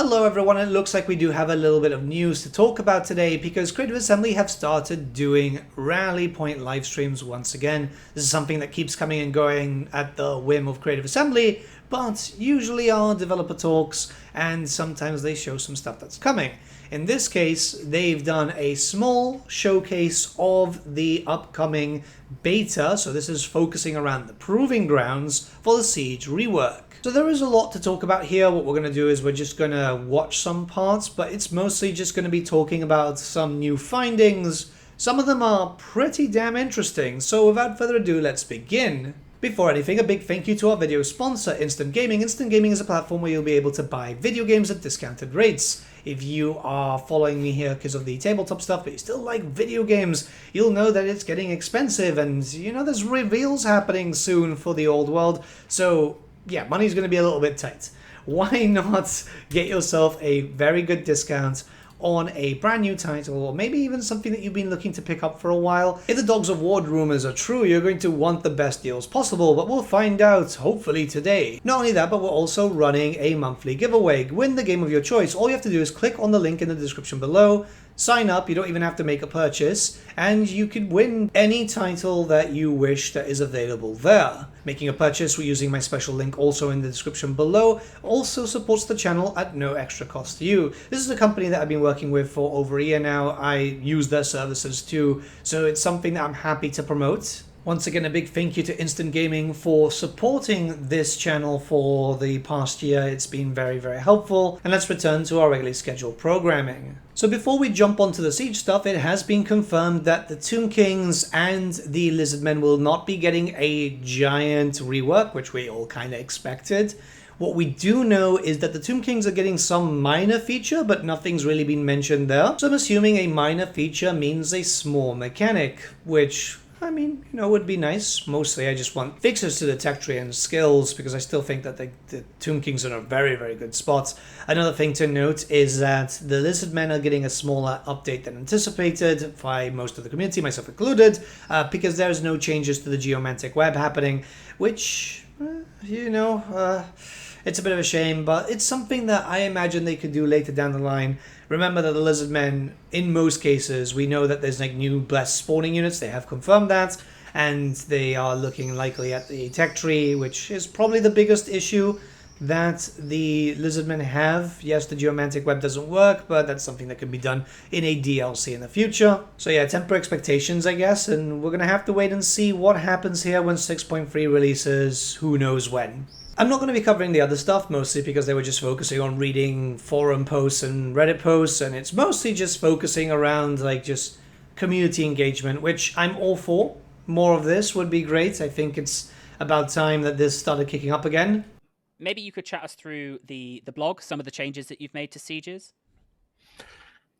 Hello everyone, it looks like we do have a little bit of news to talk about today because Creative Assembly have started doing rally point live streams once again. This is something that keeps coming and going at the whim of Creative Assembly, but usually are developer talks and sometimes they show some stuff that's coming. In this case, they've done a small showcase of the upcoming beta, so this is focusing around the proving grounds for the Siege rework. So there is a lot to talk about here. What we're going to do is we're just going to watch some parts, but it's mostly just going to be talking about some new findings. Some of them are pretty damn interesting, so without further ado, let's begin. Before anything, a big thank you to our video sponsor, Instant Gaming. Instant Gaming is a platform where you'll be able to buy video games at discounted rates. If you are following me here because of the tabletop stuff, but you still like video games, you'll know that it's getting expensive, and you know there's reveals happening soon for the old world, so yeah, money's going to be a little bit tight. Why not get yourself a very good discount on a brand new title, or maybe even something that you've been looking to pick up for a while? If the Dogs of War rumors are true, you're going to want the best deals possible, but we'll find out hopefully today. Not only that, but we're also running a monthly giveaway. Win the game of your choice. All you have to do is click on the link in the description below, sign up, you don't even have to make a purchase, and you could win any title that you wish that is available there. Making a purchase using my special link also in the description below also supports the channel at no extra cost to you. This is a company that I've been working with for over a year now. I use their services too, so it's something that I'm happy to promote. Once again, a big thank you to Instant Gaming for supporting this channel for the past year. It's been very, very helpful. And let's return to our regularly scheduled programming. So before we jump onto the Siege stuff, it has been confirmed that the Tomb Kings and the Lizardmen will not be getting a giant rework, which we all kind of expected. What we do know is that the Tomb Kings are getting some minor feature, but nothing's really been mentioned there. So I'm assuming a minor feature means a small mechanic, which, I mean, you know, would be nice. Mostly I just want fixes to the tech tree and skills because I still think that the Tomb Kings are in a very, very good spot. Another thing to note is that the Lizardmen are getting a smaller update than anticipated by most of the community, myself included, because there's no changes to the geomantic web happening, which, you know, it's a bit of a shame, but it's something that I imagine they could do later down the line. Remember that the Lizardmen, in most cases, we know that there's like new blessed spawning units, they have confirmed that, and they are looking likely at the tech tree, which is probably the biggest issue that the Lizardmen have. Yes, the geomantic web doesn't work, but that's something that can be done in a DLC in the future. So yeah, temper expectations, I guess, and we're going to have to wait and see what happens here when 6.3 releases, who knows when. I'm not going to be covering the other stuff, mostly because they were just focusing on reading forum posts and Reddit posts, and it's mostly just focusing around like just community engagement, which I'm all for. More of this would be great. I think it's about time that this started kicking up again. Maybe you could chat us through the blog, some of the changes that you've made to Sieges.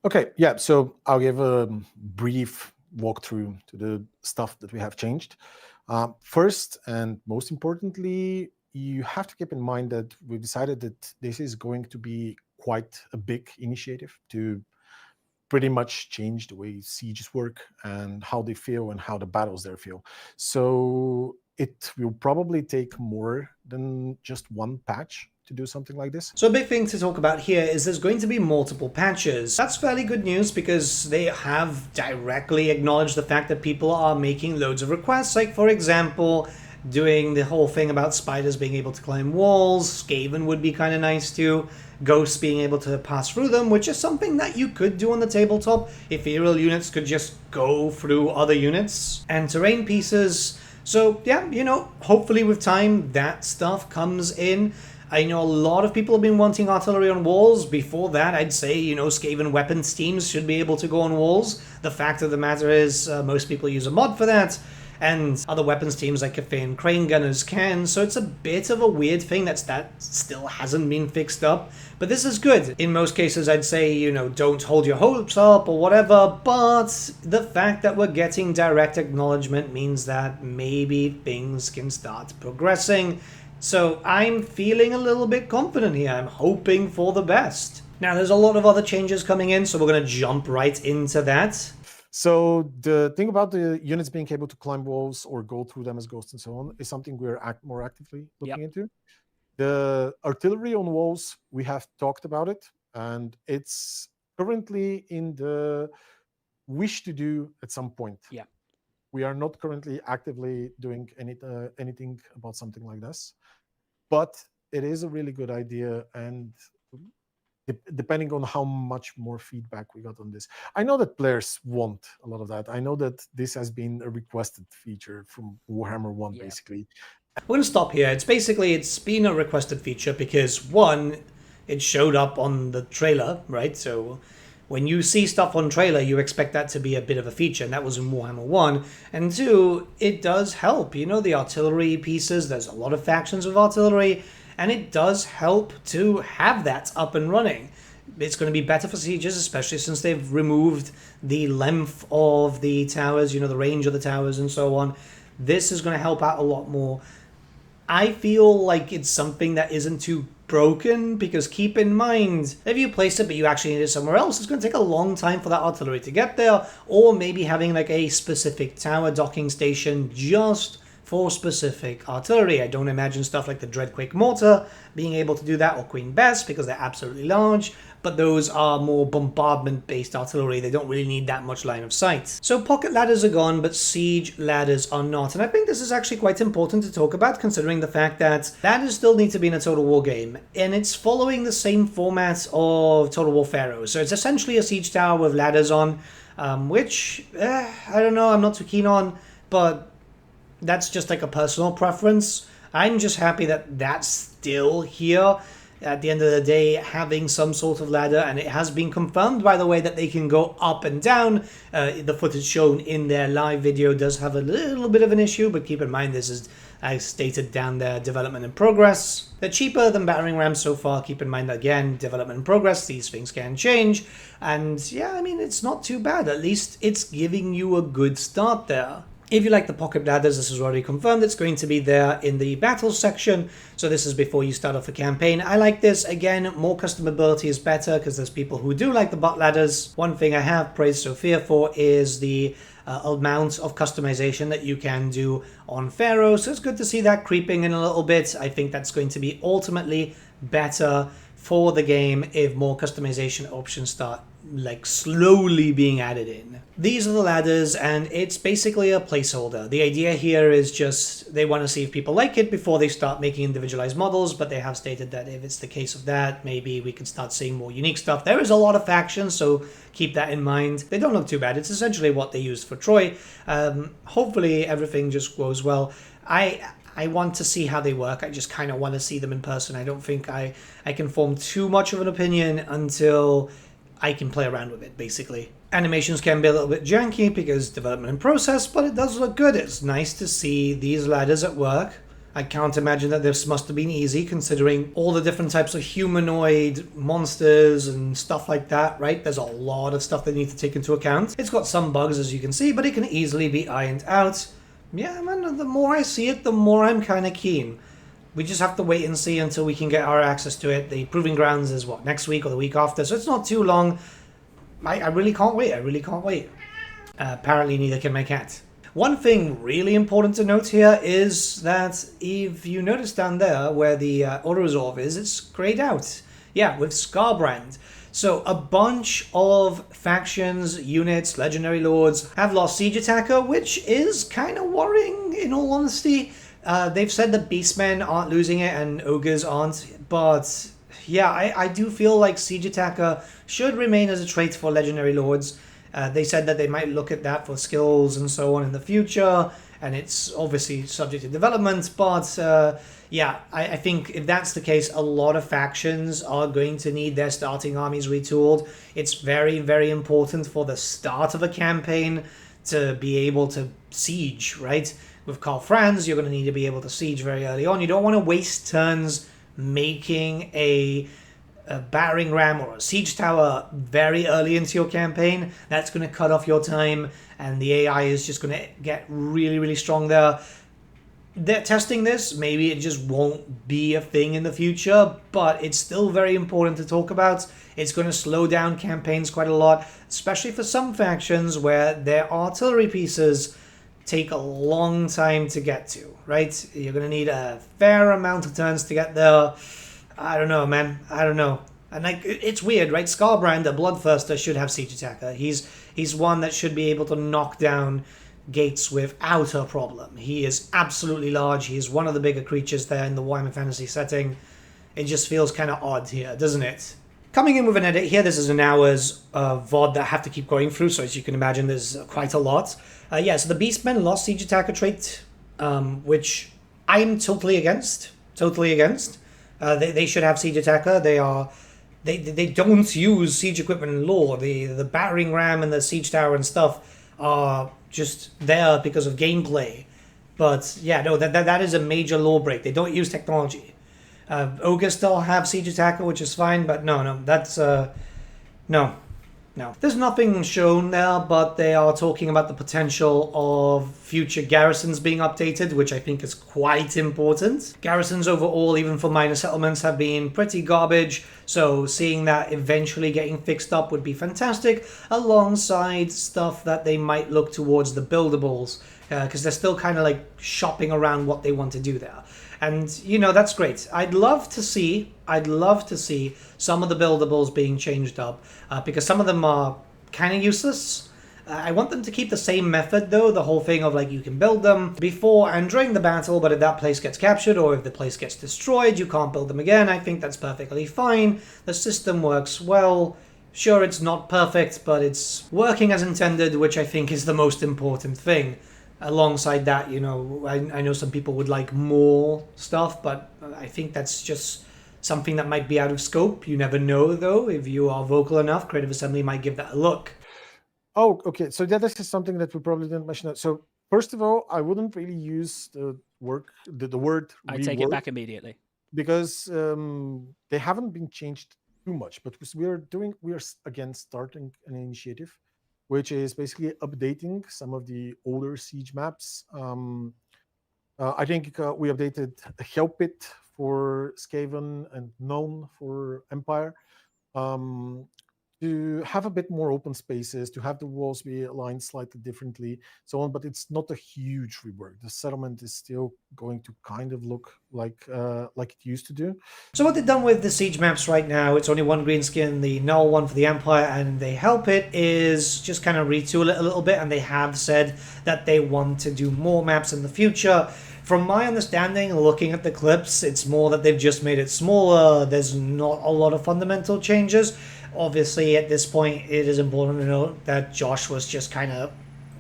Okay, yeah, so I'll give a brief walkthrough to the stuff that we have changed. First and most importantly, you have to keep in mind that we decided that this is going to be quite a big initiative to pretty much change the way sieges work and how they feel and how the battles there feel. So it will probably take more than just one patch to do something like this. So a big thing to talk about here is there's going to be multiple patches. That's fairly good news because they have directly acknowledged the fact that people are making loads of requests, like for example, doing the whole thing about spiders being able to climb walls. Skaven would be kind of nice too. Ghosts being able to pass through them, which is something that you could do on the tabletop. Ethereal units could just go through other units. And terrain pieces. So yeah, you know, hopefully with time that stuff comes in. I know a lot of people have been wanting artillery on walls. Before that, I'd say, you know, Skaven weapons teams should be able to go on walls. The fact of the matter is most people use a mod for that. And other weapons teams like Cathayan Crane Gunners can, so it's a bit of a weird thing that still hasn't been fixed up. But this is good. In most cases, I'd say, you know, don't hold your hopes up or whatever, but the fact that we're getting direct acknowledgement means that maybe things can start progressing. So I'm feeling a little bit confident here. I'm hoping for the best. Now, there's a lot of other changes coming in, so we're going to jump right into that. So the thing about the units being able to climb walls or go through them as ghosts and so on is something we're more actively looking into. The artillery on walls, we have talked about it, and it's currently in the wish to do at some point. Yeah. We are not currently actively doing anything about something like this, but it is a really good idea, and depending on how much more feedback we got on this. I know that players want a lot of that. I know that this has been a requested feature from Warhammer 1, basically. We're going to stop here. It's been a requested feature because, one, it showed up on the trailer, right? So when you see stuff on trailer, you expect that to be a bit of a feature, and that was in Warhammer 1. And two, it does help. You know, the artillery pieces, there's a lot of factions with artillery, and it does help to have that up and running. It's going to be better for sieges, especially since they've removed the length of the towers, you know, the range of the towers and so on. This is going to help out a lot more. I feel like it's something that isn't too broken, because keep in mind, if you place it but you actually need it somewhere else, it's going to take a long time for that artillery to get there, or maybe having like a specific tower docking station just for specific artillery. I don't imagine stuff like the Dreadquake Mortar being able to do that, or Queen Bess, because they're absolutely large, but those are more bombardment-based artillery. They don't really need that much line of sight. So pocket ladders are gone, but siege ladders are not. And I think this is actually quite important to talk about, considering the fact that ladders still need to be in a Total War game, and it's following the same format of Total War Pharaoh. So it's essentially a siege tower with ladders on, which, I don't know, I'm not too keen on, but that's just like a personal preference. I'm just happy that that's still here. At the end of the day, having some sort of ladder, and it has been confirmed, by the way, that they can go up and down. The footage shown in their live video does have a little bit of an issue, but keep in mind this is, as stated down there, development in progress. They're cheaper than battering rams so far. Keep in mind that, again, development in progress, these things can change. And yeah, I mean, it's not too bad. At least it's giving you a good start there. If you like the pocket ladders, this is already confirmed. It's going to be there in the battles section. So this is before you start off the campaign. I like this. Again, more customability is better because there's people who do like the butt ladders. One thing I have praised Sophia for is the amount of customization that you can do on Pharaoh. So it's good to see that creeping in a little bit. I think that's going to be ultimately better for the game if more customization options start like slowly being added in. These are the ladders, and it's basically a placeholder. The idea here is just they want to see if people like it before they start making individualized models, but they have stated that if it's the case of that, maybe we can start seeing more unique stuff. There is a lot of factions, so keep that in mind. They don't look too bad. It's essentially what they used for Troy. Hopefully everything just goes well. I want to see how they work. I just kind of want to see them in person. I don't think I can form too much of an opinion until I can play around with it, basically. Animations can be a little bit janky because development in process, but it does look good. It's nice to see these ladders at work. I can't imagine that this must have been easy, considering all the different types of humanoid monsters and stuff like that, right? There's a lot of stuff they need to take into account. It's got some bugs, as you can see, but it can easily be ironed out. Yeah, man, the more I see it, the more I'm kind of keen. We just have to wait and see until we can get our access to it. The Proving Grounds is, what, next week or the week after, so it's not too long. I really can't wait. I really can't wait. Apparently neither can my cat. One thing really important to note here is that if you notice down there where the auto-resolve is, it's grayed out. Yeah, with Scarbrand. So a bunch of factions, units, legendary lords have lost Siege Attacker, which is kind of worrying in all honesty. They've said that Beastmen aren't losing it and Ogres aren't, but yeah, I do feel like Siege Attacker should remain as a trait for Legendary Lords. They said that they might look at that for skills and so on in the future, and it's obviously subject to development, but yeah, I think if that's the case, a lot of factions are going to need their starting armies retooled. It's very, very important for the start of a campaign to be able to siege, right? With Karl Franz, you're going to need to be able to siege very early on. You don't want to waste turns making a battering ram or a siege tower very early into your campaign. That's going to cut off your time, and the AI is just going to get really, really strong there. They're testing this. Maybe it just won't be a thing in the future, but it's still very important to talk about. It's going to slow down campaigns quite a lot, especially for some factions where their artillery pieces take a long time to get to, right? You're going to need a fair amount of turns to get there. I don't know, man. I don't know. And like, it's weird, right? Scarbrand, a Bloodthirster, should have Siege Attacker. He's one that should be able to knock down gates without a problem. He is absolutely large. He is one of the bigger creatures there in the Warhammer Fantasy setting. It just feels kind of odd here, doesn't it? Coming in with an edit here, this is an hour's VOD that I have to keep going through, so as you can imagine, there's quite a lot. Yeah, so the Beastmen lost Siege Attacker trait, which I'm totally against. Totally against. They should have Siege Attacker. They don't use Siege Equipment in lore. The Battering Ram and the Siege Tower and stuff are just there because of gameplay. But yeah, no, that is a major lore break. They don't use technology. Ogres still have Siege Attacker, which is fine, but no, that's, no. There's nothing shown there, but they are talking about the potential of future garrisons being updated, which I think is quite important. Garrisons overall, even for minor settlements, have been pretty garbage, so seeing that eventually getting fixed up would be fantastic, alongside stuff that they might look towards the buildables, because they're still kind of like shopping around what they want to do there. And, you know, that's great. I'd love to see some of the buildables being changed up, because some of them are kind of useless. I want them to keep the same method, though, the whole thing of, like, you can build them before and during the battle, but if that place gets captured or if the place gets destroyed, you can't build them again. I think that's perfectly fine. The system works well. Sure, it's not perfect, but it's working as intended, which I think is the most important thing. Alongside that, you know, I know some people would like more stuff, but I think that's just something that might be out of scope. You never know, though. If you are vocal enough, Creative Assembly might give that a look. Oh, okay. So that is something that we probably didn't mention. So first of all, I wouldn't really use the word I take it back immediately. Because they haven't been changed too much. But we are again starting an initiative, which is basically updating some of the older siege maps. I think we updated Hell Pit for Skaven and Known for Empire, to have a bit more open spaces, to have the walls be aligned slightly differently, so on. But it's not a huge rework. The settlement is still going to kind of look like it used to do. So what they've done with the siege maps right now, it's only one green skin, the null one for the Empire, and they help it is just kind of retool it a little bit, and they have said that they want to do more maps in the future. From my understanding, looking at the clips, it's more that they've just made it smaller. There's not a lot of fundamental changes. Obviously, at this point, it is important to note that Josh was just kind of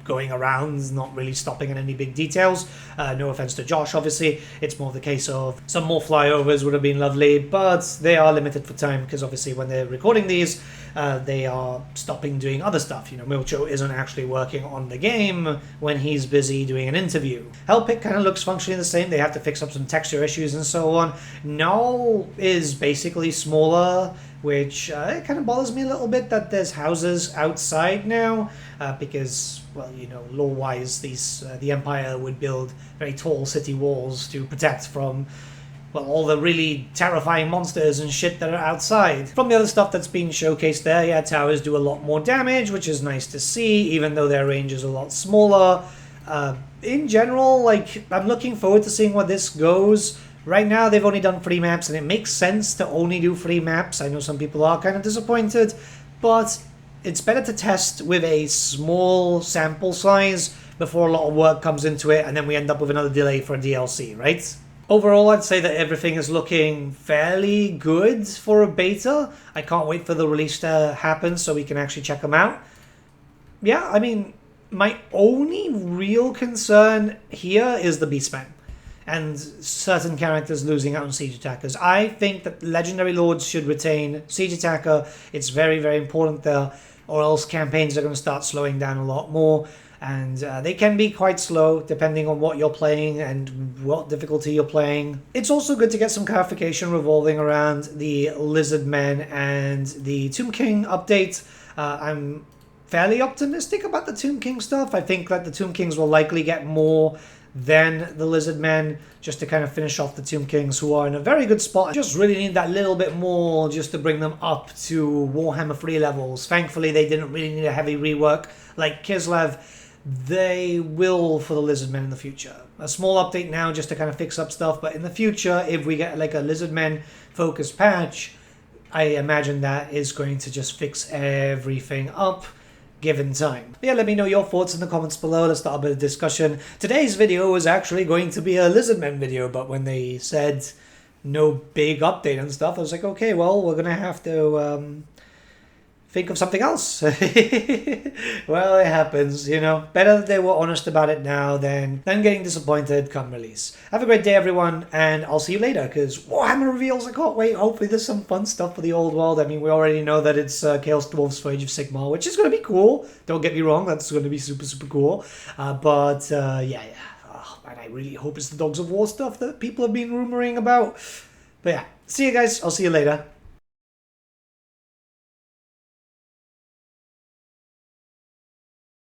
going around, not really stopping at any big details. No offense to Josh, obviously. It's more the case of some more flyovers would have been lovely, but they are limited for time because obviously when they're recording these, they are stopping doing other stuff. You know, Milcho isn't actually working on the game when he's busy doing an interview. Hellpit kind of looks functionally the same. They have to fix up some texture issues and so on. Null is basically smaller, which it kind of bothers me a little bit that there's houses outside now, because, well, you know, lore-wise, the Empire would build very tall city walls to protect from, well, all the really terrifying monsters and shit that are outside. From the other stuff that's being showcased there, yeah, towers do a lot more damage, which is nice to see, even though their range is a lot smaller. In general, like, I'm looking forward to seeing where this goes. Right now, they've only done 3 maps, and it makes sense to only do 3 maps. I know some people are kind of disappointed, but it's better to test with a small sample size before a lot of work comes into it, and then we end up with another delay for a DLC, right? Overall, I'd say that everything is looking fairly good for a beta. I can't wait for the release to happen so we can actually check them out. Yeah, I mean, my only real concern here is the Beastmen and certain characters losing out on Siege Attackers. I think that Legendary Lords should retain Siege Attacker. It's very, very important there, or else campaigns are going to start slowing down a lot more. And they can be quite slow depending on what you're playing and what difficulty you're playing. It's also good to get some clarification revolving around the Lizard Men and the Tomb King update. I'm fairly optimistic about the Tomb King stuff. I think that the Tomb Kings will likely get more than the Lizard Men, just to kind of finish off the Tomb Kings, who are in a very good spot. Just really need that little bit more just to bring them up to Warhammer 3 levels. Thankfully, they didn't really need a heavy rework like Kislev. they will for the Lizardmen in the future. A small update now just to kind of fix up stuff, but in the future, if we get like a Lizardmen focused patch, I imagine that is going to just fix everything up given time. But yeah, let me know your thoughts in the comments below. Let's start a bit of discussion. Today's video was actually going to be a Lizardmen video, but when they said no big update and stuff, I was like, okay, well, we're gonna have to think of something else. Well, it happens, you know. Better that they were honest about it now than getting disappointed come release. Have a great day, everyone, and I'll see you later, because Warhammer reveals, I can't wait. Hopefully there's some fun stuff for the old world. I mean, we already know that it's Chaos Dwarves for Age of Sigmar, which is going to be cool. Don't get me wrong, that's going to be super, super cool. Yeah. Oh, man, I really hope it's the Dogs of War stuff that people have been rumoring about. But yeah, see you guys. I'll see you later.